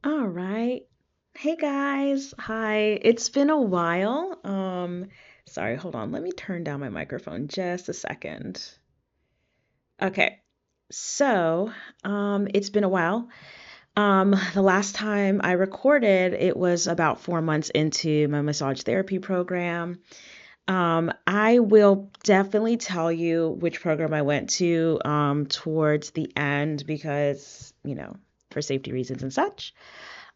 All right. Hey guys. Hi. It's been a while. Sorry, hold on. Let me turn down my microphone just a second. Okay. So, it's been a while. The last time I recorded, it was about 4 months into my massage therapy program. I will definitely tell you which program I went to, towards the end because, for safety reasons and such.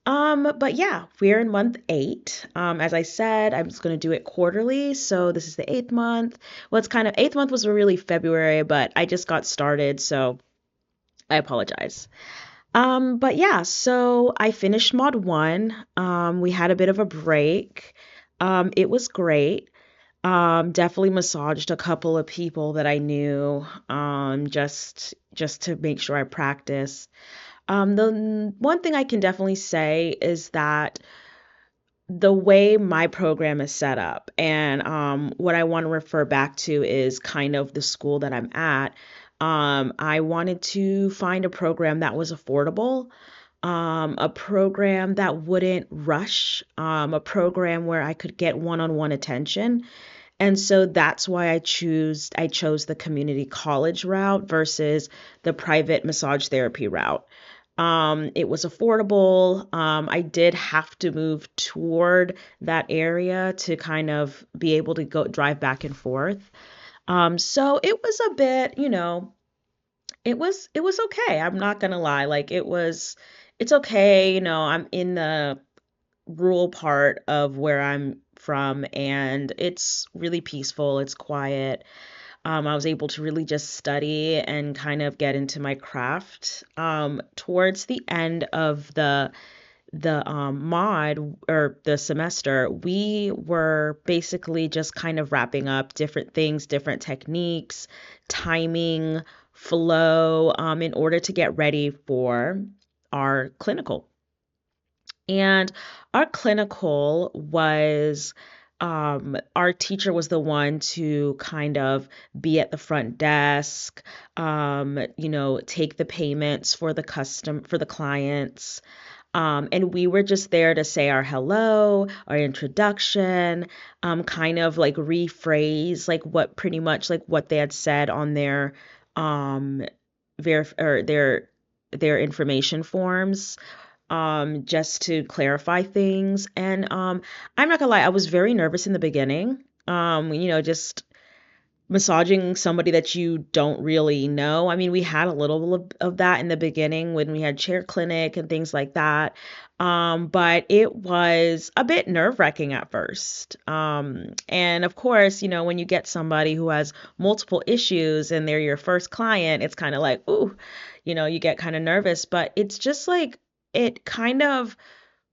But yeah, we're in month 8. As I said, I'm just gonna do it quarterly. So this is the 8th month. Well, it's kind of 8th month was really February, but I just got started, so I apologize. But yeah, so I finished mod 1. We had a bit of a break. It was great. Definitely massaged a couple of people that I knew, just to make sure I practice. The one thing I can definitely say is that the way my program is set up, and what I want to refer back to is kind of the school that I'm at. I wanted to find a program that was affordable, a program that wouldn't rush, a program where I could get one-on-one attention. And so that's why I chose the community college route versus the private massage therapy route. It was affordable. I did have to move toward that area to kind of be able to go drive back and forth. So it was a bit, it was okay. I'm not gonna lie. It's okay. I'm in the rural part of where I'm from, and it's really peaceful. It's quiet. I was able to really just study and kind of get into my craft. Towards the end of the mod or the semester, we were basically just kind of wrapping up different things, different techniques, timing, flow, in order to get ready for our clinical. And our clinical was, our teacher was the one to kind of be at the front desk, take the payments for the clients. And we were just there to say our hello, our introduction, kind of like rephrase like what pretty much like what they had said on um, their information forms, just to clarify things. And I'm not gonna lie, I was very nervous in the beginning. Just massaging somebody that you don't really know. I mean, we had a little of that in the beginning when we had chair clinic and things like that. But it was a bit nerve-wracking at first. And of course, when you get somebody who has multiple issues and they're your first client, it's kind of like, ooh, you get kind of nervous, but it's just like it kind of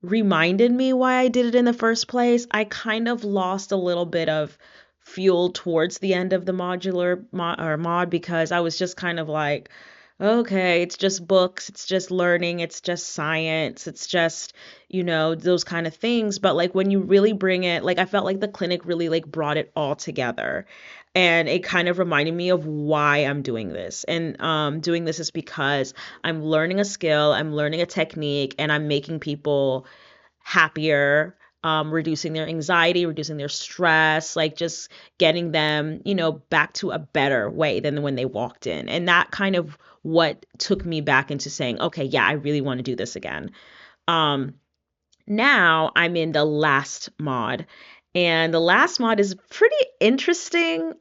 reminded me why I did it in the first place. I kind of lost a little bit of fuel towards the end of the mod because I was just kind of like, okay, it's just books, it's just learning, it's just science, it's just, those kind of things. But like when you really bring it, like I felt like the clinic really like brought it all together. And it kind of reminded me of why I'm doing this. And doing this is because I'm learning a skill, I'm learning a technique, and I'm making people happier, reducing their anxiety, reducing their stress, like just getting them, back to a better way than when they walked in. And that kind of what took me back into saying, okay, yeah, I really want to do this again. Um, Now I'm in the last mod, and the last mod is pretty interesting.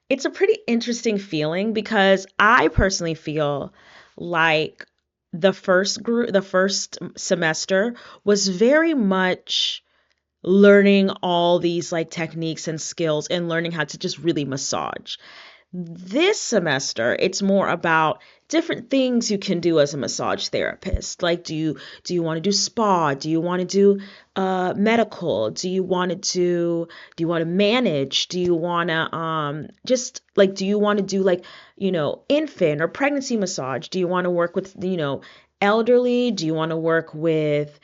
It's a pretty interesting feeling because I personally feel like the first semester was very much learning all these like techniques and skills and learning how to just really massage. This semester, it's more about different things you can do as a massage therapist. Like, do you want to do spa? Do you want to do medical? Do you want to manage? Do you want to just like do you want to do like infant or pregnancy massage? Do you want to work with elderly? Do you want to work with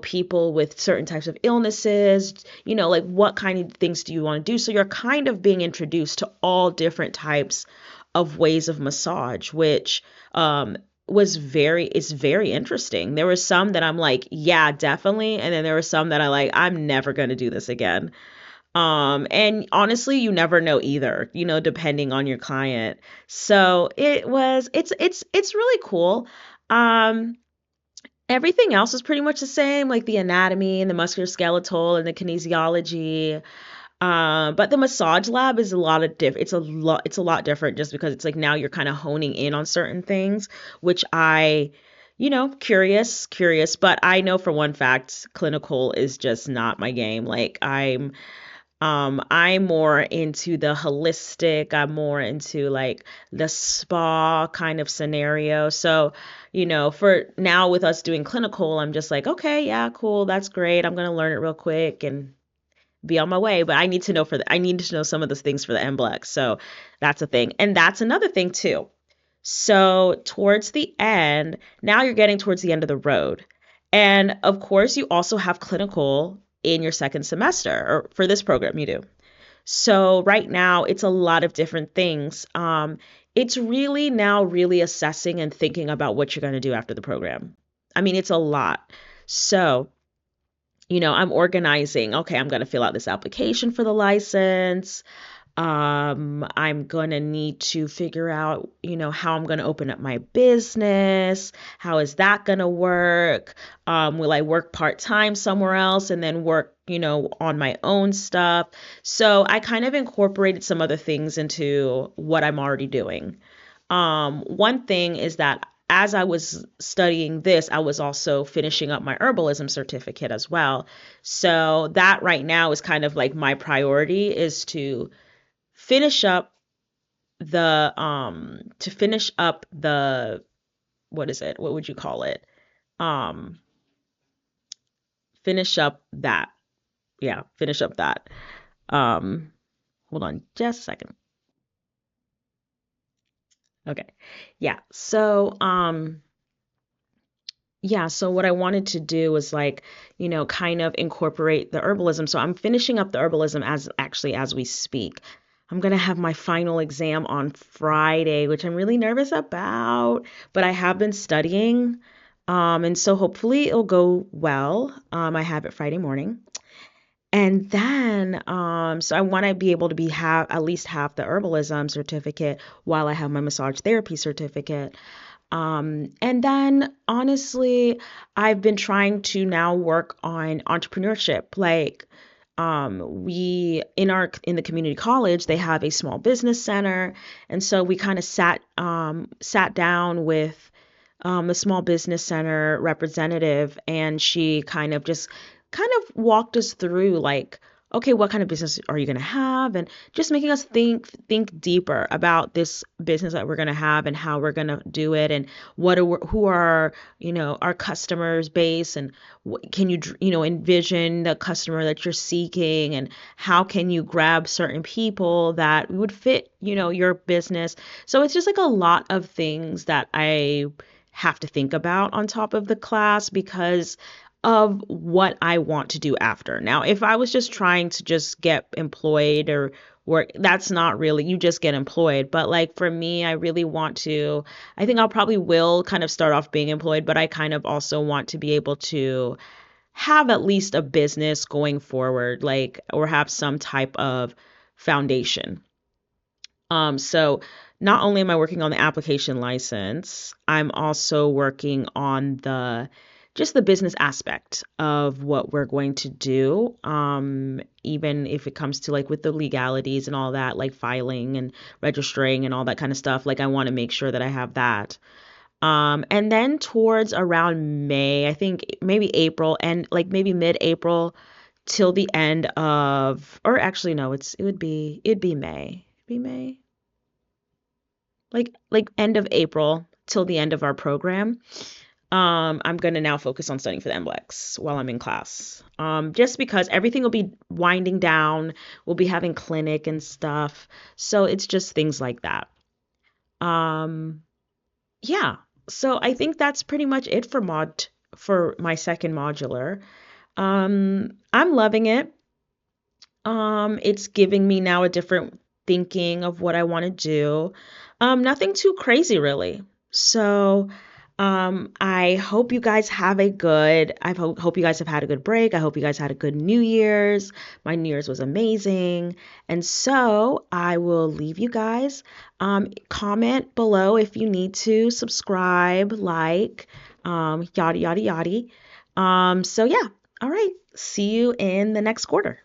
people with certain types of illnesses? Like what kind of things do you want to do? So you're kind of being introduced to all different types of ways of massage, which it's very interesting. There were some that I'm like, yeah, definitely. And then there were some that I like, I'm never going to do this again. And honestly, you never know either, depending on your client. So it's really cool. Um, Everything else is pretty much the same, like the anatomy and the musculoskeletal and the kinesiology. But the massage lab is a lot of it's a lot different just because it's like now you're kind of honing in on certain things, which curious, but I know for one fact, clinical is just not my game. Like I'm more into the holistic, I'm more into like the spa kind of scenario. So, for now with us doing clinical, I'm just like, okay, yeah, cool, that's great. I'm gonna learn it real quick and be on my way. But I need to know some of the things for the MBLEX. So that's a thing. And that's another thing too. So towards the end, now you're getting towards the end of the road. And of course, you also have clinical in your second semester, or for this program, you do. So right now, it's a lot of different things. It's really now really assessing and thinking about what you're going to do after the program. I mean, it's a lot. So, I'm organizing. Okay, I'm going to fill out this application for the license. I'm gonna need to figure out, how I'm gonna open up my business. How is that gonna work? Will I work part-time somewhere else and then work, on my own stuff? So I kind of incorporated some other things into what I'm already doing. One thing is that as I was studying this, I was also finishing up my herbalism certificate as well. So that right now is kind of like my priority is finish up the what is it? What would you call it? Um Finish up that. Yeah, finish up that. Um Hold on just a second. Okay. Yeah. So what I wanted to do was like, kind of incorporate the herbalism. So I'm finishing up the herbalism as we speak. I'm gonna have my final exam on Friday, which I'm really nervous about, but I have been studying. And so hopefully it'll go well. I have it Friday morning. And then, so I want to be able to have at least have the herbalism certificate while I have my massage therapy certificate. And then honestly, I've been trying to now work on entrepreneurship. Like, in the community college, they have a small business center. And so we kind of sat down with the small business center representative, and she kind of walked us through like, okay, what kind of business are you going to have, and just making us think deeper about this business that we're going to have and how we're going to do it, and who are our customers base, and can you envision the customer that you're seeking, and how can you grab certain people that would fit your business. So it's just like a lot of things that I have to think about on top of the class because of what I want to do after. Now, if I was just trying to just get employed or work, that's not really, you just get employed. But like for me, I really want to, I think I'll probably will kind of start off being employed, but I kind of also want to be able to have at least a business going forward, like, or have some type of foundation. So not only am I working on the application license, I'm also working on the business aspect of what we're going to do. Even if it comes to like with the legalities and all that, like filing and registering and all that kind of stuff, like I want to make sure that I have that. And then towards around May, I think maybe April and like maybe mid-April till the end of, or actually no, it'd be May. It'd be May, like end of April till the end of our program. I'm gonna now focus on studying for the MBLEX while I'm in class. Just because everything will be winding down, we'll be having clinic and stuff. So it's just things like that. Um, yeah. So I think that's pretty much it for my second modular. I'm loving it. It's giving me now a different thinking of what I want to do. Nothing too crazy really. So I hope you guys have hope you guys have had a good break. I hope you guys had a good New Year's. My New Year's was amazing. And so I will leave you guys. Comment below if you need to, subscribe, like, yada, yada, yada. So yeah. All right. See you in the next quarter.